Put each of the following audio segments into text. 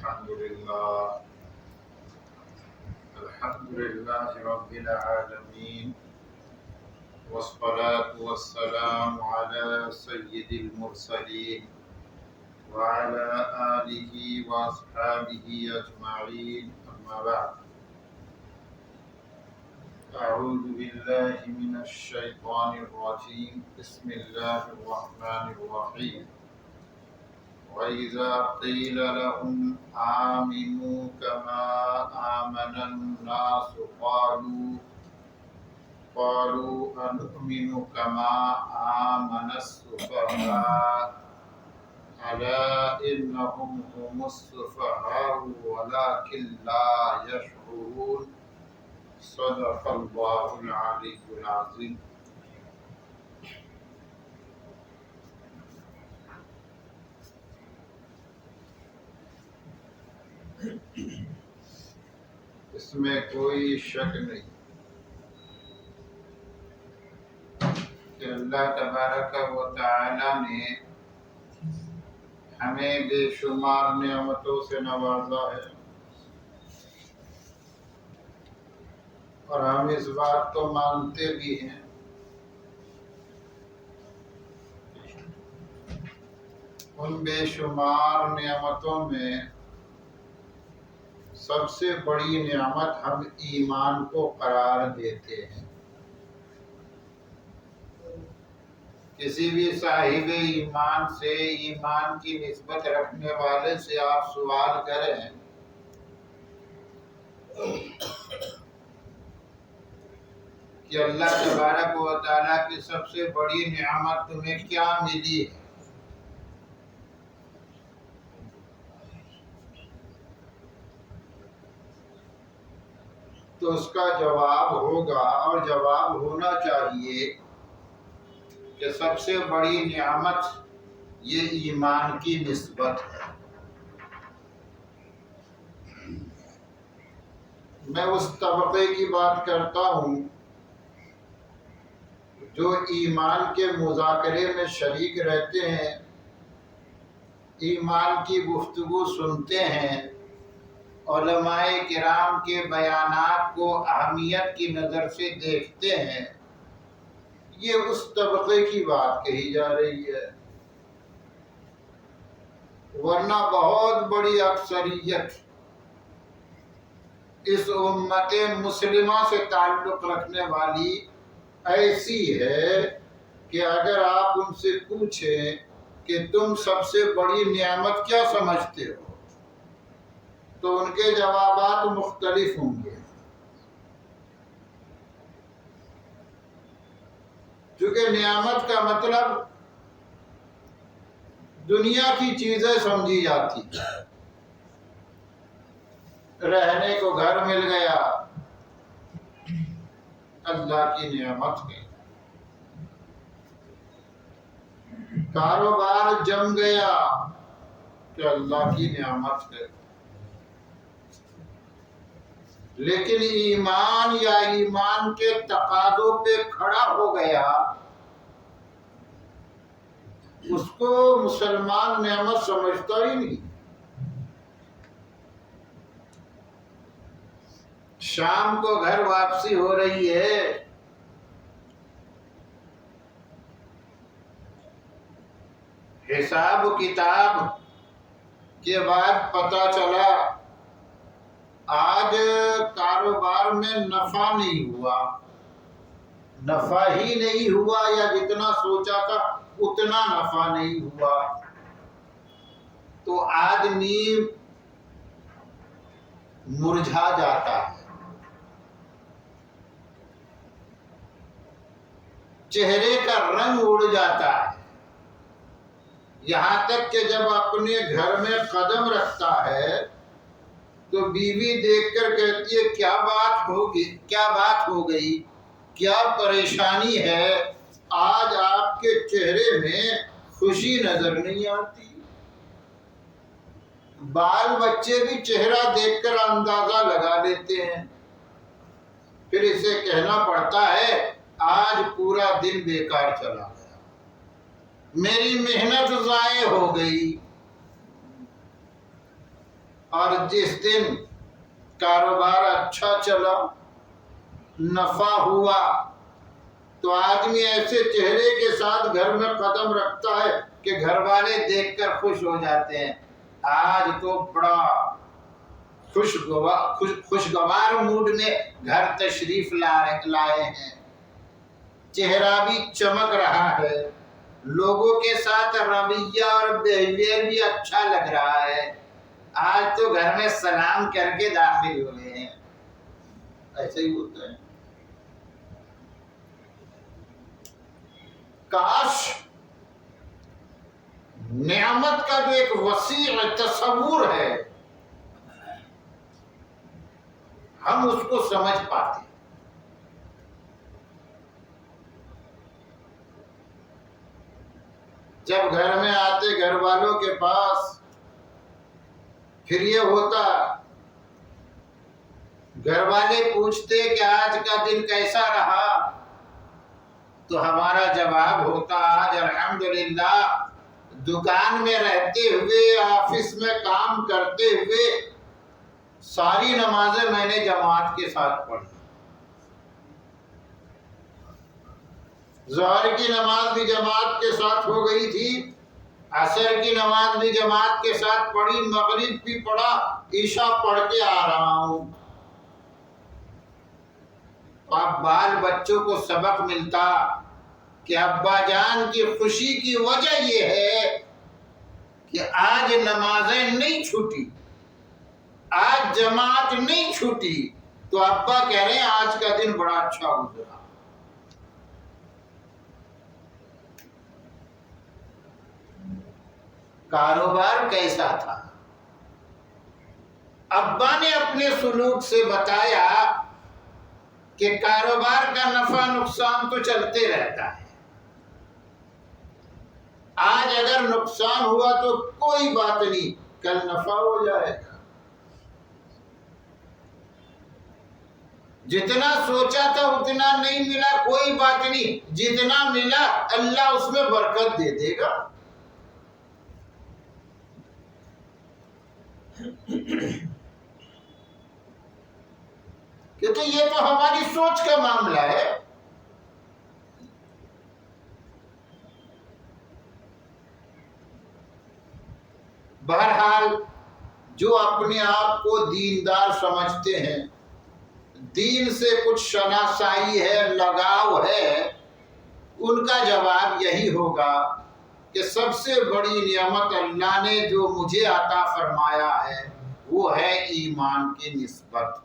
الحمد لله رب العالمين، والصلاة والسلام على سيد المرسلين وعلى آله وأصحابه أجمعين، أما بعد. أعوذ بالله من الشيطان الرجيم، بسم الله الرحمن الرحيم. وإذا قيل لهم آمنوا كما آمن الناس قالوا أنؤمن كما آمن السفهاء ألا إنهم هم السفهاء ولكن لا يشعرون. صدق الله العلي العظيم. اس میں کوئی شک نہیں کہ اللہ تبارک و تعالی نے ہمیں بے شمار نعمتوں سے نوازا ہے، اور ہم اس بات کو مانتے بھی ہیں ان بے شمار نعمتوں میں سب سے بڑی نعمت ہم ایمان کو قرار دیتے ہیں۔ کسی بھی صاحب ایمان سے، ایمان کی نسبت رکھنے والے سے آپ سوال کریں کہ اللہ تبارک و تعالیٰ کی سب سے بڑی نعمت تمہیں کیا ملی ہے، تو اس کا جواب ہوگا، اور جواب ہونا چاہیے، کہ سب سے بڑی نعمت یہ ایمان کی نسبت ہے۔ میں اس طبقے کی بات کرتا ہوں جو ایمان کے مذاکرے میں شریک رہتے ہیں، ایمان کی گفتگو سنتے ہیں، علماء کرام کے بیانات کو اہمیت کی نظر سے دیکھتے ہیں۔ یہ اس طبقے کی بات کہی جا رہی ہے، ورنہ بہت بڑی اکثریت اس امت مسلمہ سے تعلق رکھنے والی ایسی ہے کہ اگر آپ ان سے پوچھیں کہ تم سب سے بڑی نعمت کیا سمجھتے ہو، تو ان کے جوابات مختلف ہوں گے۔ چونکہ نعمت کا مطلب دنیا کی چیزیں سمجھی جاتی، رہنے کو گھر مل گیا، اللہ کی نعمت ہے۔ کاروبار جم گیا کہ اللہ کی نعمت ہے۔ لیکن ایمان یا ایمان کے تقاضوں پہ کھڑا ہو گیا، اس کو مسلمان نعمت سمجھتا ہی نہیں۔ شام کو گھر واپسی ہو رہی ہے، حساب و کتاب کے بعد پتہ چلا آج کاروبار میں نفع نہیں ہوا، نفع ہی نہیں ہوا، یا جتنا سوچا تھا اتنا نفع نہیں ہوا، تو آدمی مرجھا جاتا ہے، چہرے کا رنگ اڑ جاتا ہے، یہاں تک کہ جب اپنے گھر میں قدم رکھتا ہے تو بیوی دیکھ کر کہتی ہے کیا بات ہو گئی، کیا پریشانی ہے، آج آپ کے چہرے میں خوشی نظر نہیں آتی۔ بال بچے بھی چہرہ دیکھ کر اندازہ لگا لیتے ہیں، پھر اسے کہنا پڑتا ہے آج پورا دن بیکار چلا گیا، میری محنت ضائع ہو گئی۔ اور جس دن کاروبار اچھا چلا، نفع ہوا، تو آدمی ایسے چہرے کے ساتھ گھر میں قدم رکھتا ہے کہ گھر والے دیکھ کر خوش ہو جاتے ہیں، آج تو بڑا خوشگوار موڈ میں گھر تشریف لائے ہیں، چہرہ بھی چمک رہا ہے، لوگوں کے ساتھ رویہ اور بیہیویئر بھی اچھا لگ رہا ہے، آج تو گھر میں سلام کر کے داخل ہوئے ہیں۔ ایسا ہی ہوتا ہے۔ کاش نعمت کا جو ایک وسیع تصور ہے ہم اس کو سمجھ پاتے۔ جب گھر میں آتے گھر والوں کے پاس، پھر یہ ہوتا گھر والے پوچھتے کہ آج کا دن کیسا رہا، تو ہمارا جواب ہوتا آج الحمدللہ دکان میں رہتے ہوئے، آفس میں کام کرتے ہوئے ساری نمازیں میں نے جماعت کے ساتھ پڑھی، ظہر کی نماز بھی جماعت کے ساتھ ہو گئی تھی، عصر کی نماز بھی جماعت کے ساتھ پڑھی، مغرب بھی پڑھا، عشاء پڑھ کے آ رہا ہوں۔ اب بال بچوں کو سبق ملتا کہ ابا جان کی خوشی کی وجہ یہ ہے کہ آج نمازیں نہیں چھوٹی، آج جماعت نہیں چھوٹی، تو ابا کہہ رہے ہیں آج کا دن بڑا اچھا گزرا۔ کاروبار کیسا تھا؟ ابا نے اپنے سلوک سے بتایا کہ کاروبار کا نفع نقصان تو چلتے رہتا ہے، آج اگر نقصان ہوا تو کوئی بات نہیں، کل نفع ہو جائے گا، جتنا سوچا تھا اتنا نہیں ملا کوئی بات نہیں، جتنا ملا اللہ اس میں برکت دے دے گا۔ کیونکہ یہ تو ہماری سوچ کا معاملہ ہے۔ بہرحال جو اپنے آپ کو دیندار سمجھتے ہیں، دین سے کچھ شناسائی ہے، لگاؤ ہے، ان کا جواب یہی ہوگا کہ سب سے بڑی نعمت اللہ نے جو مجھے عطا فرمایا ہے وہ ہے ایمان کی نسبت۔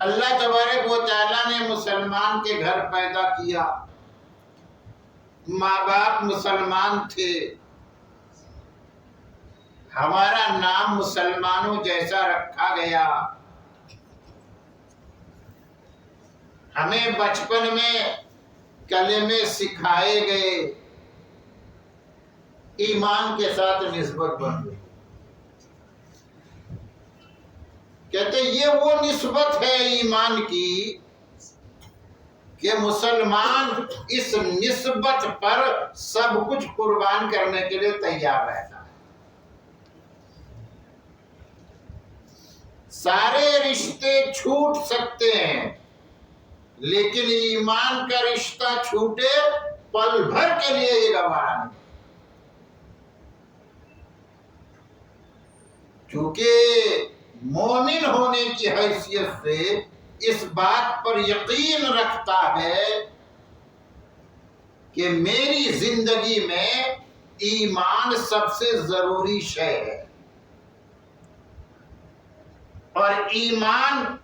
اللہ تبارک و تعالیٰ نے مسلمان کے گھر پیدا کیا، ماں باپ مسلمان تھے، ہمارا نام مسلمانوں جیسا رکھا گیا، ہمیں بچپن میں کلمے سکھائے گئے، ایمان کے ساتھ نسبت بن گئی۔ کہتے یہ وہ نسبت ہے ایمان کی کہ مسلمان اس نسبت پر سب کچھ قربان کرنے کے لیے تیار رہتا ہے۔ سارے رشتے چھوٹ سکتے ہیں لیکن ایمان کا رشتہ چھوٹے پل بھر کے لیے یہ گوارا نہیں، کیونکہ مومن ہونے کی حیثیت سے اس بات پر یقین رکھتا ہے کہ میری زندگی میں ایمان سب سے ضروری شے ہے، اور ایمان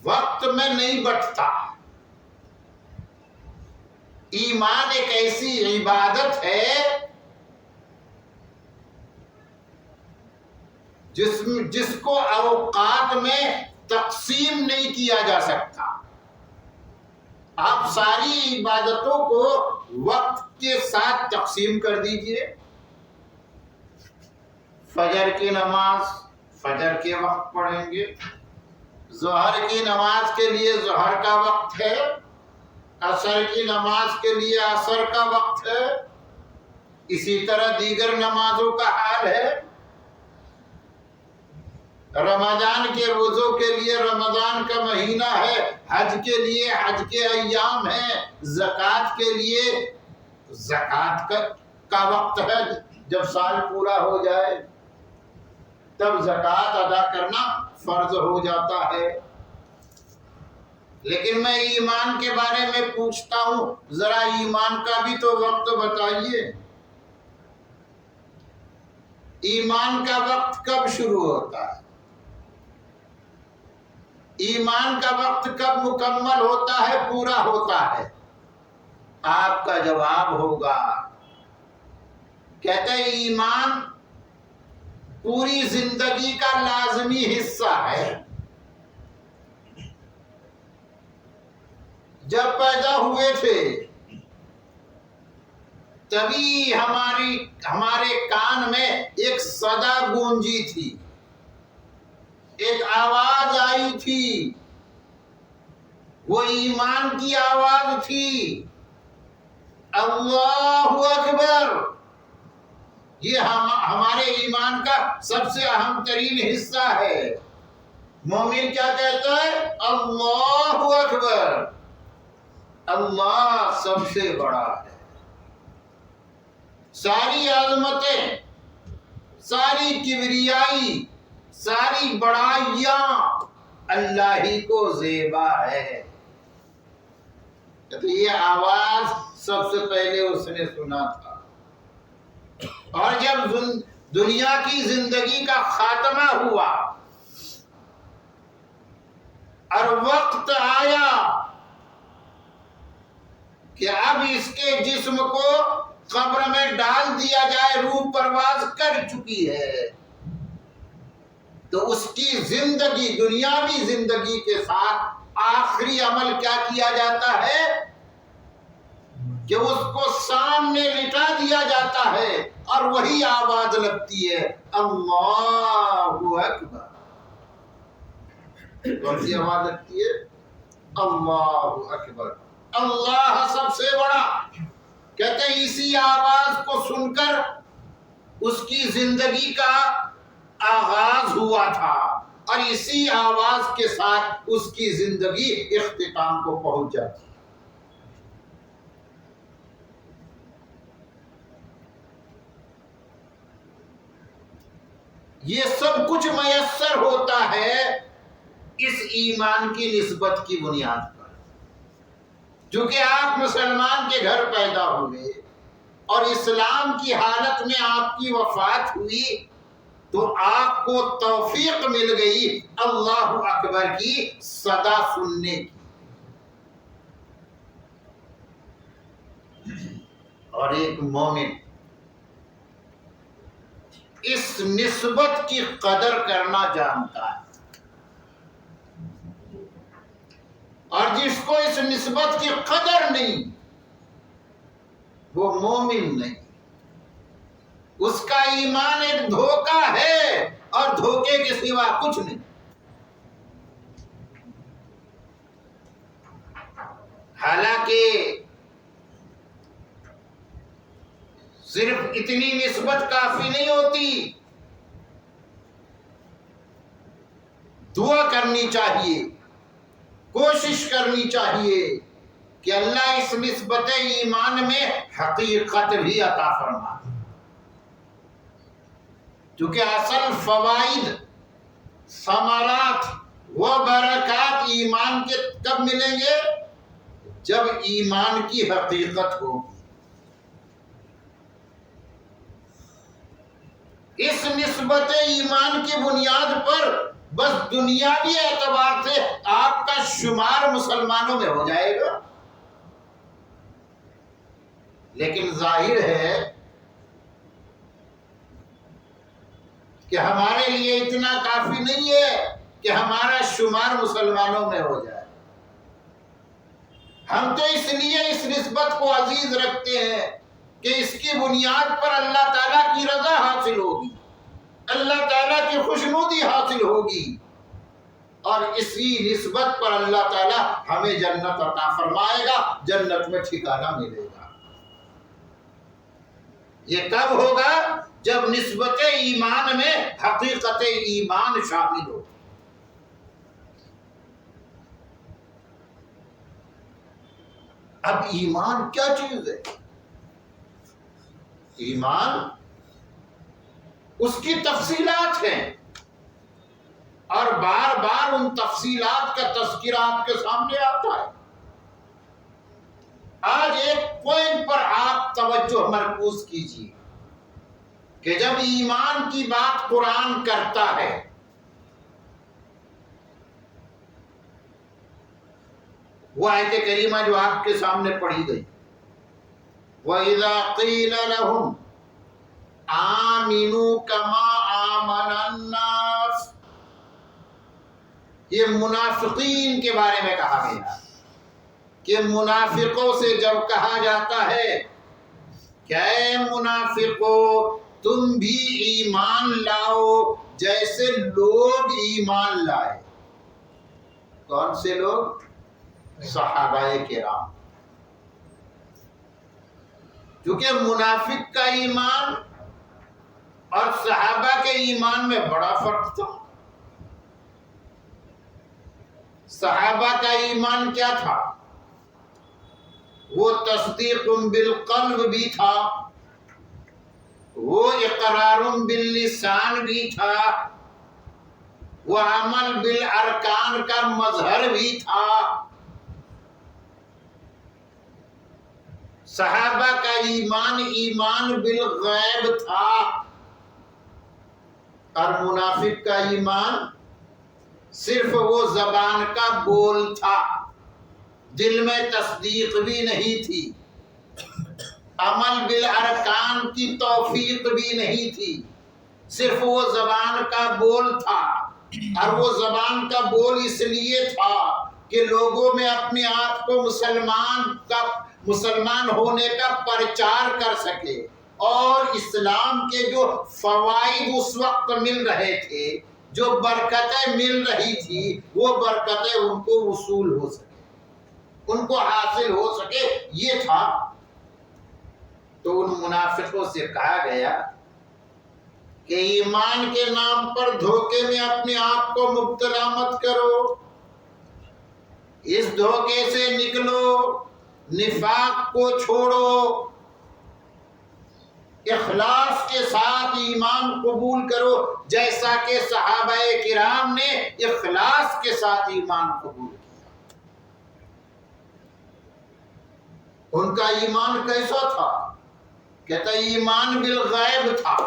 وقت میں نہیں بٹتا۔ ایمان ایک ایسی عبادت ہے جس کو اوقات میں تقسیم نہیں کیا جا سکتا۔ آپ ساری عبادتوں کو وقت کے ساتھ تقسیم کر دیجئے۔ فجر کی نماز فجر کے وقت پڑھیں گے، ظہر کی نماز کے لیے ظہر کا وقت ہے، عصر کی نماز کے لیے عصر کا وقت ہے، اسی طرح دیگر نمازوں کا حال ہے. رمضان کے روزوں کے لیے رمضان کا مہینہ ہے، حج کے لیے حج کے ایام ہیں، زکوٰۃ کے لیے زکوٰۃ کا وقت ہے. جب سال پورا ہو جائے تب زکوٰۃ ادا کرنا فرض ہو جاتا ہے. لیکن میں ایمان کے بارے میں پوچھتا ہوں، ذرا ایمان کا بھی تو وقت بتائیے. ایمان کا وقت کب شروع ہوتا ہے؟ ایمان کا وقت کب مکمل ہوتا ہے، پورا ہوتا ہے؟ آپ کا جواب ہوگا، کہتے ہیں ایمان پوری زندگی کا لازمی حصہ ہے. جب پیدا ہوئے تھے تبھی ہمارے کان میں ایک صدا گونجی تھی، ایک آواز آئی تھی، وہ ایمان کی آواز تھی، اللہ اکبر. یہ ہمارے ایمان کا سب سے اہم ترین حصہ ہے. مومن کیا کہتا ہے؟ اللہ اکبر. اللہ سب سے بڑا ہے. ساری عظمتیں، ساری کبریائی، ساری بڑائیاں اللہ ہی کو زیبا ہے. تو یہ آواز سب سے پہلے اس نے سنا تھا. اور جب دنیا کی زندگی کا خاتمہ ہوا اور وقت آیا کہ اب اس کے جسم کو قبر میں ڈال دیا جائے، روح پرواز کر چکی ہے، تو اس کی زندگی، دنیاوی زندگی کے ساتھ آخری عمل کیا جاتا ہے کہ اس کو سامنے لٹا دیا جاتا ہے اور وہی آواز لگتی ہے، اللہ اکبر. کون سی آواز لگتی ہے؟ اللہ اکبر. اللہ سب سے بڑا. کہتے ہیں اسی آواز کو سن کر اس کی زندگی کا آغاز ہوا تھا اور اسی آواز کے ساتھ اس کی زندگی اختتام کو پہنچ جاتی. یہ سب کچھ میسر ہوتا ہے اس ایمان کی نسبت کی بنیاد پر. چونکہ آپ مسلمان کے گھر پیدا ہوئے اور اسلام کی حالت میں آپ کی وفات ہوئی تو آپ کو توفیق مل گئی اللہ اکبر کی صدا سننے کی. اور ایک مومن اس نسبت کی قدر کرنا جانتا ہے، اور جس کو اس نسبت کی قدر نہیں وہ مومن نہیں. اس کا ایمان ایک دھوکہ ہے اور دھوکے کے سوا کچھ نہیں. حالانکہ صرف اتنی نسبت کافی نہیں ہوتی، دعا کرنی چاہیے، کوشش کرنی چاہیے کہ اللہ اس نسبت ایمان میں حقیقت بھی عطا فرما. کیونکہ اصل فوائد، ثمرات و برکات ایمان کے کب ملیں گے؟ جب ایمان کی حقیقت ہوگی. اس نسبت ایمان کی بنیاد پر بس دنیاوی اعتبار سے آپ کا شمار مسلمانوں میں ہو جائے گا، لیکن ظاہر ہے کہ ہمارے لیے اتنا کافی نہیں ہے کہ ہمارا شمار مسلمانوں میں ہو جائے. ہم تو اس لیے اس نسبت کو عزیز رکھتے ہیں کہ اس کی بنیاد پر اللہ تعالیٰ کی رضا حاصل ہوگی، اللہ تعالیٰ کی خوشنودی حاصل ہوگی، اور اسی نسبت پر اللہ تعالیٰ ہمیں جنت عطا فرمائے گا، جنت میں ٹھکانہ ملے گا. یہ کب ہوگا؟ جب نسبت ایمان میں حقیقت ایمان شامل ہو۔ اب ایمان کیا چیز ہے؟ ایمان اس کی تفصیلات ہیں، اور بار بار ان تفصیلات کا تذکرہ آپ کے سامنے آتا ہے۔ آج ایک پوائنٹ پر آپ توجہ مرکوز کیجیے کہ جب ایمان کی بات قرآن کرتا ہے، وہ آیت کریمہ جو آپ کے سامنے پڑھی گئی، وَإِذَا قِيلَ لَهُمْ آمِنُوا كَمَا آمَنَ النَّاسُ، یہ منافقین کے بارے میں کہا گیا کہ منافقوں سے جب کہا جاتا ہے کہ اے منافقو تم بھی ایمان لاؤ جیسے لوگ ایمان لائے۔ کون سے لوگ؟ صحابہ کرام۔ کیونکہ منافق کا ایمان اور صحابہ کے ایمان میں بڑا فرق تھا۔ صحابہ کا ایمان کیا تھا؟ وہ تصدیق بالقلب بھی تھا، وہ اقرار باللسان بھی تھا، وہ عمل بالارکان کا مظہر بھی تھا۔ صحابہ کا ایمان ایمان بالغیب تھا، اور منافق کا ایمان صرف وہ زبان کا بول تھا، دل میں تصدیق بھی نہیں تھی، عمل بالارکان کی توفیق بھی نہیں تھی، صرف وہ زبان کا بول تھا۔ اور وہ زبان کا بول اس لیے تھا کہ لوگوں میں اپنے آپ کو مسلمان ہونے کا پرچار کر سکے، اور اسلام کے جو فوائد اس وقت مل رہے تھے، جو برکتیں مل رہی تھی، وہ برکتیں ان کو وصول ہو سکے، ان کو حاصل ہو سکے، یہ تھا۔ تو ان منافقوں سے کہا گیا کہ ایمان کے نام پر دھوکے میں اپنے آپ کو مبتلا مت کرو، اس دھوکے سے نکلو، نفاق کو چھوڑو، اخلاص کے ساتھ ایمان قبول کرو، جیسا کہ صحابہ کرام نے اخلاص کے ساتھ ایمان قبول کیا۔ ان کا ایمان کیسا تھا؟ کہتا ایمان بالغیب تھا،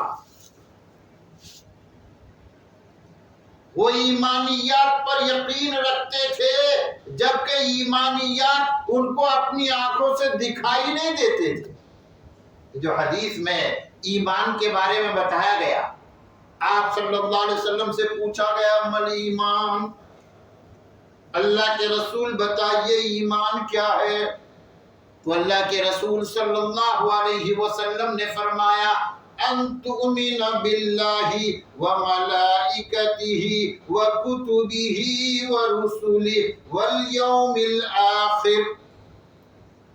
وہ ایمانیات پر یقین رکھتے تھے، جبکہ ایمانیات ان کو اپنی آنکھوں سے دکھائی نہیں دیتے تھے۔ جو حدیث میں ایمان کے بارے میں بتایا گیا، آپ صلی اللہ علیہ وسلم سے پوچھا گیا مل ایمان، اللہ کے رسول بتائیے ایمان کیا ہے؟ تو اللہ کے رسول صلی اللہ علیہ وسلم نے فرمایا ان تؤمن باللہ وملائکتہ وکتبہ ورسلہ والیوم الآخر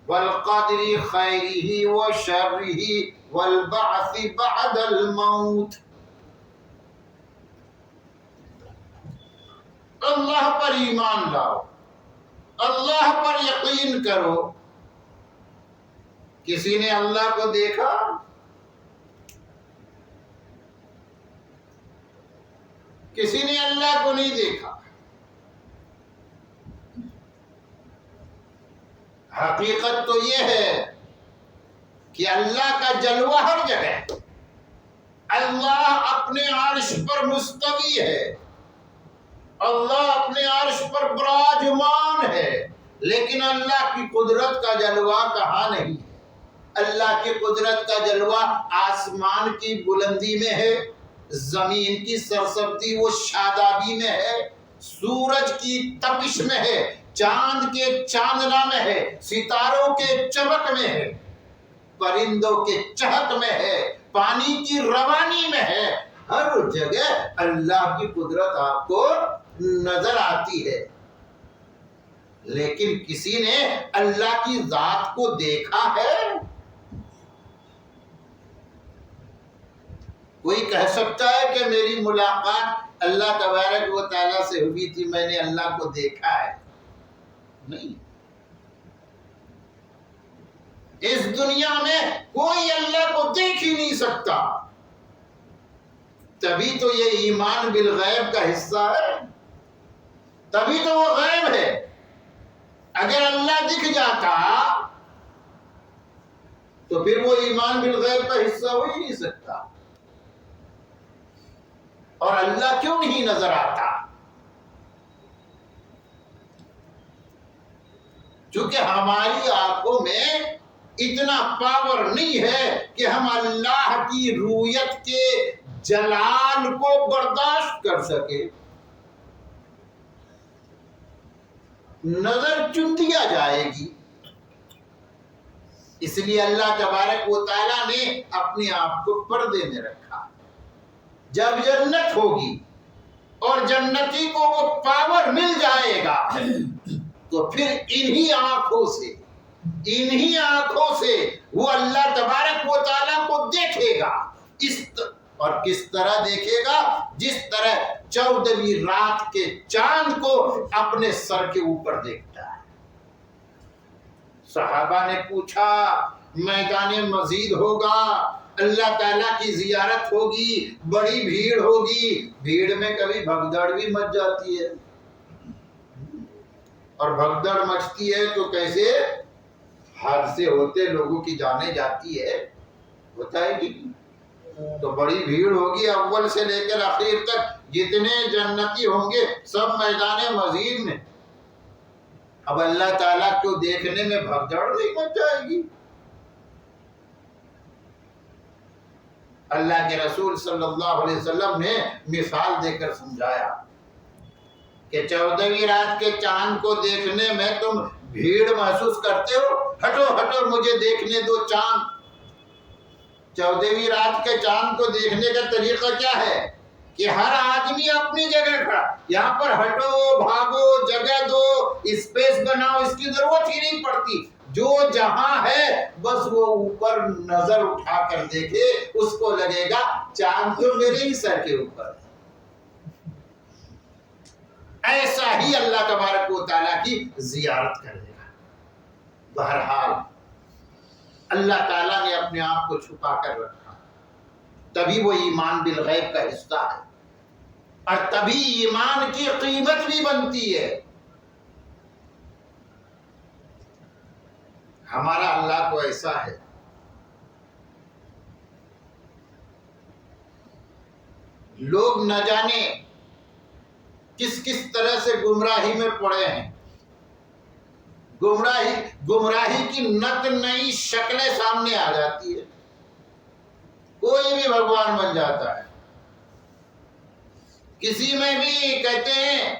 والقدر خیرہ وشرہ والبعث بعد الموت۔ اللہ پر ایمان لاؤ، اللہ پر یقین کرو۔ کسی نے اللہ کو دیکھا؟ کسی نے اللہ کو نہیں دیکھا۔ حقیقت تو یہ ہے کہ اللہ کا جلوہ ہر جگہ، اللہ اپنے عرش پر مستوی ہے، اللہ اپنے عرش پر براجمان ہے، لیکن اللہ کی قدرت کا جلوہ کہاں نہیں ہے؟ اللہ کی قدرت کا جلوہ آسمان کی بلندی میں ہے، زمین کی سرسبزی و شادابی میں ہے، سورج کی تپش میں ہے، چاند کے چاندنا میں ہے، ستاروں کے چمک میں ہے، پرندوں کے چہک میں ہے، پانی کی روانی میں ہے۔ ہر جگہ اللہ کی قدرت آپ کو نظر آتی ہے، لیکن کسی نے اللہ کی ذات کو دیکھا ہے؟ کوئی کہہ سکتا ہے کہ میری ملاقات اللہ تبارک و تعالیٰ سے ہوئی تھی، میں نے اللہ کو دیکھا ہے؟ نہیں، اس دنیا میں کوئی اللہ کو دیکھ ہی نہیں سکتا، تبھی تو یہ ایمان بالغیب کا حصہ ہے، تبھی تو وہ غیب ہے۔ اگر اللہ دکھ جاتا تو پھر وہ ایمان بالغیب کا حصہ ہو ہی نہیں سکتا۔ اور اللہ کیوں نہیں نظر آتا؟ چونکہ ہماری آنکھوں میں اتنا پاور نہیں ہے کہ ہم اللہ کی رویت کے جلال کو برداشت کر سکے۔ نظر چن دیا جائے گی، اس لیے اللہ تبارک و تعالیٰ نے اپنے آپ کو پردے میں رکھا۔ جب جنت ہوگی اور جنتی کو وہ پاور مل جائے گا تو پھر انہی آنکھوں سے وہ اللہ تبارک و تعالیٰ کو دیکھے گا۔ اور کس طرح دیکھے گا؟ جس طرح 14ویں رات کے چاند کو اپنے سر کے اوپر دیکھتا ہے۔ صحابہ نے پوچھا میدان مزید ہوگا، اللہ تعالیٰ کی زیارت ہوگی، بڑی بھیڑ ہوگی، بھیڑ میں کبھی بھگدڑ بھی مچ جاتی ہے، اور بھگدڑ مچتی ہے تو کیسے حادثے ہوتے، لوگوں کی جانیں جاتی ہے، ہوتا ہے کہ تو بڑی بھیڑ ہوگی، اول سے لے کر آخر تک جتنے جنتی ہوں گے سب میدان مزید میں۔ اب اللہ تعالیٰ کو دیکھنے میں بھگدڑ نہیں مچ جائے گی؟ اللہ کے رسول صلی اللہ علیہ وسلم نے مثال دے کر سمجھایا کہ 14ویں رات کے چاند کو دیکھنے میں تم بھیڑ محسوس کرتے ہو؟ ہٹو مجھے دیکھنے دو چاند۔ 14ویں رات کے چاند کو دیکھنے کا طریقہ کیا ہے کہ ہر آدمی اپنی جگہ کھڑا، یہاں پر ہٹو بھاگو جگہ دو، اسپیس بناؤ، اس کی ضرورت ہی نہیں پڑتی۔ جو جہاں ہے بس وہ اوپر نظر اٹھا کر دیکھے، اس کو لگے گا چاند تو میرے ہی سر کے اوپر ہے۔ ایسا ہی اللہ تبارک و تعالیٰ کی زیارت کرے گا۔ بہرحال اللہ تعالیٰ نے اپنے آپ کو چھپا کر رکھا، تبھی وہ ایمان بالغیب کا حصہ ہے، اور تبھی ایمان کی قیمت بھی بنتی ہے۔ ہمارا اللہ کو ایسا ہے، لوگ نہ جانے کس طرح سے گمراہی میں پڑے ہیں، گمراہی کی نت نئی شکلیں سامنے آ جاتی ہے، کوئی بھی بھگوان بن جاتا ہے، کسی میں بھی کہتے ہیں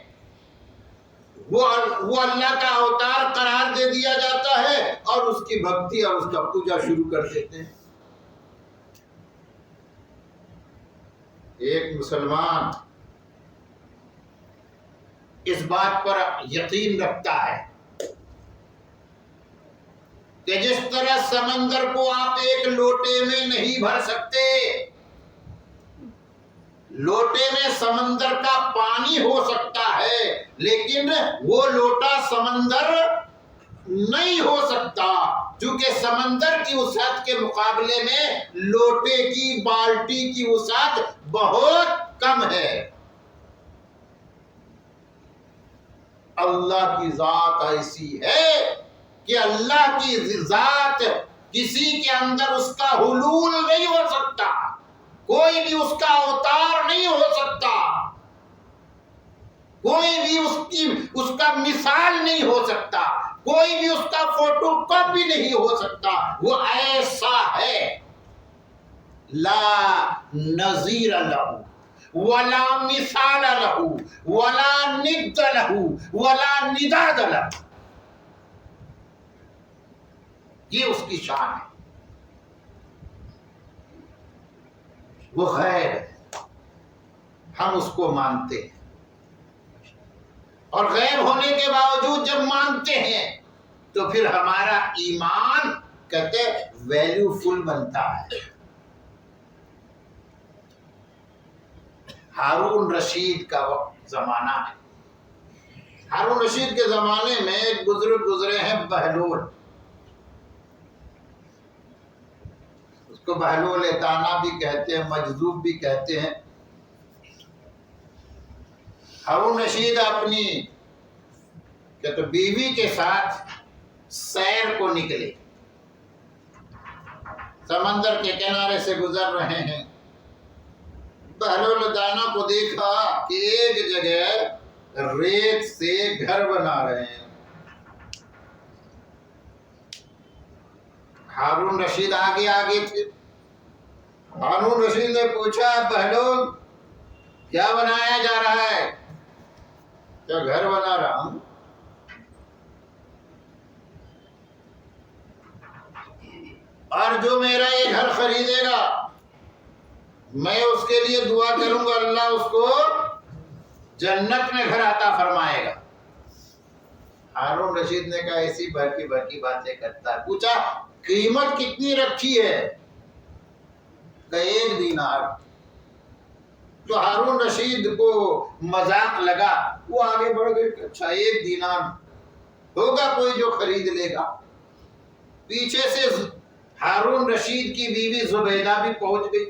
وہ اللہ کا اوتار قرار دے دیا جاتا ہے، اور اس کی بھکتی اور اس کا پوجا شروع کر دیتے ہیں۔ ایک مسلمان اس بات پر یقین رکھتا ہے کہ جس طرح سمندر کو آپ ایک لوٹے میں نہیں بھر سکتے، لوٹے میں سمندر کا پانی ہو سکتا ہے لیکن وہ لوٹا سمندر نہیں ہو سکتا، کیونکہ سمندر کی وسعت کے مقابلے میں لوٹے کی بالٹی کی وسعت بہت کم ہے۔ اللہ کی ذات ایسی ہے کہ اللہ کی ذات کسی کے اندر اس کا حلول نہیں ہو سکتا، کوئی بھی اس کا اوتار نہیں ہو سکتا، کوئی بھی اس کا مثال نہیں ہو سکتا، کوئی بھی اس کا فوٹو کاپی نہیں ہو سکتا، وہ ایسا ہے، لا نظیر لہ ولا مثال لہ ولا ند لہ ولا نداد لہ، یہ اس کی شان ہے، وہ غیر ہے، ہم اس کو مانتے ہیں، اور غیر ہونے کے باوجود جب مانتے ہیں تو پھر ہمارا ایمان کہتے ویلیو فل بنتا ہے۔ ہارون رشید کا زمانہ ہے۔ ہارون رشید کے زمانے میں ایک بزرگ گزرے ہیں بہلول، اس کو بہلول دانا بھی کہتے ہیں، مجذوب بھی کہتے ہیں۔ ہارون رشید اپنی بیوی کے ساتھ سیر کو نکلے، سمندر کے کنارے سے گزر رہے ہیں۔ بہلول دانا کو دیکھا کہ ایک جگہ ریت سے گھر بنا رہے ہیں۔ ہارون رشید آگے تھے۔ ہارون رشید نے پوچھا، بہلول کیا بنایا جا رہا ہے؟ کیا گھر بنا رہا ہوں؟ اور جو میرا یہ گھر خریدے گا میں اس کے لیے دعا کروں گا، اللہ اس کو جنت میں گھر عطا فرمائے گا۔ ہارون رشید نے کہا ایسی بھرکی باتیں کرتا ہے۔ پوچھا قیمت کتنی رکھی ہے؟ کہ 1 دینار۔ تو ہارون رشید کو مذاق لگا، وہ آگے بڑھ گئے کہ اچھا 1 دینار ہوگا کوئی جو خرید لے گا۔ پیچھے سے ہارون رشید کی بیوی زبیدہ بھی پہنچ گئی۔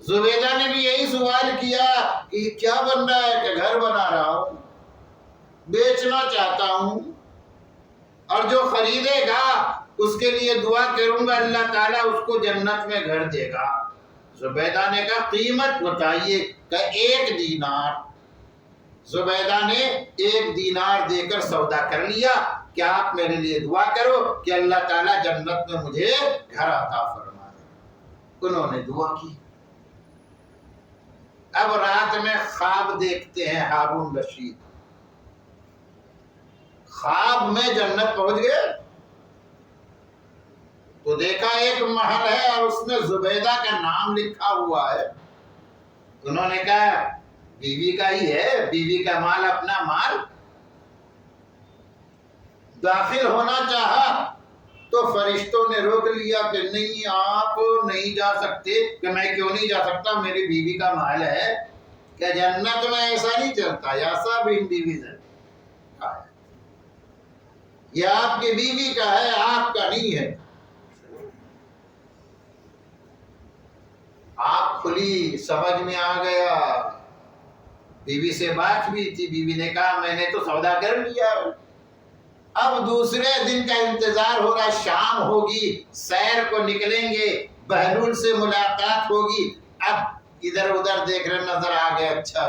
زبیدہ نے بھی یہی سوال کیا کہ کیا بن رہا ہے؟ کہ گھر بنا رہا ہوں، بیچنا چاہتا ہوں، اور جو خریدے گا اس کے لیے دعا کروں گا اللہ تعالیٰ اس کو جنت میں گھر دے گا۔ زبیدہ نے کہا قیمت بتائیے؟ کہ 1 دینار۔ زبیدہ نے 1 دینار دے کر سودا کر لیا کہ آپ میرے لیے دعا کرو کہ اللہ تعالیٰ جنت میں مجھے گھر عطا فرمائے۔ انہوں نے دعا کی۔ اب رات میں خواب دیکھتے ہیں ہارون رشید، خواب میں جنت پہنچ گئے تو دیکھا ایک محل ہے اور اس میں زبیدہ کا نام لکھا ہوا ہے۔ انہوں نے کہا بیوی کا ہی ہے، بیوی کا مال اپنا مال۔ داخل ہونا چاہا تو فرشتوں نے روک لیا کہ نہیں آپ نہیں جا سکتے۔ کہ میں کیوں نہیں جا سکتا؟ میری بیوی کا مال ہے۔ کہ جنت میں ایسا نہیں چلتا، یا سب ان بیوی سے یہ آپ کی بیوی کا ہے، آپ کا نہیں ہے۔ آپ کھلی سمجھ میں آ گیا۔ بیوی سے بات بھی تھی، بیوی نے کہا میں نے تو سودا کر لیا۔ اب دوسرے دن کا انتظار ہوگا، شام ہوگی، سیر کو نکلیں گے، بہلول سے ملاقات ہوگی۔ اب ادھر ادھر دیکھ رہے نظر آ گئے، اچھا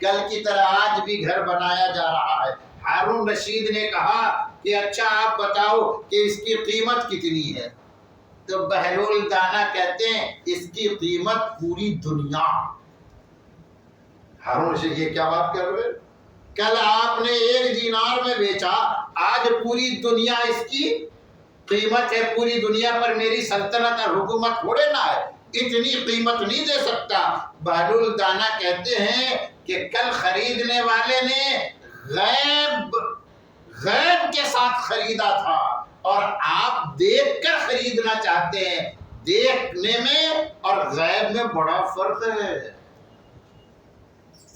کل کی طرح آج بھی گھر بنایا جا رہا ہے۔ ہارون رشید نے کہا کہ اچھا آپ بتاؤ کہ اس کی قیمت کتنی ہے؟ تو بہلول دانا کہتے ہیں اس کی قیمت پوری دنیا۔ ہارون رشید یہ کیا بات کر رہے؟ کل آپ نے 1 دینار میں بیچا، آج پوری دنیا اس کی قیمت ہے۔ پوری دنیا پر میری سلطنت اور حکومت تھوڑے نہ ہے، اتنی قیمت نہیں دے سکتا۔ بہلول دانا کہتے ہیں کہ کل خریدنے والے نے غیب کے ساتھ خریدا تھا، اور آپ دیکھ کر خریدنا چاہتے ہیں۔ دیکھنے میں اور غیب میں بڑا فرق ہے۔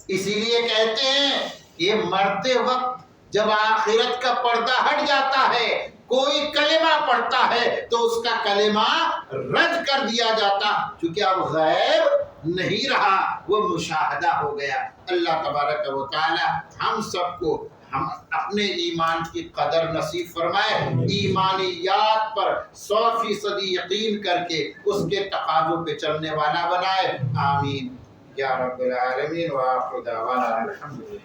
اسی لیے کہتے ہیں کہ مرتے وقت جب آخرت کا پردہ ہٹ جاتا ہے، کوئی کلمہ پڑھتا ہے تو اس کا کلمہ رد کر دیا جاتا، کیونکہ اب غیب نہیں رہا، وہ مشاہدہ ہو گیا۔ اللہ تبارک و تعالی ہم سب کو ہم اپنے ایمان کی قدر نصیب فرمائے، ایمانیات پر 100% یقین کر کے اس کے تقاضوں پہ چلنے والا بنائے۔ آمین یا رب العالمین، وآخر دعوانا الحمدللہ۔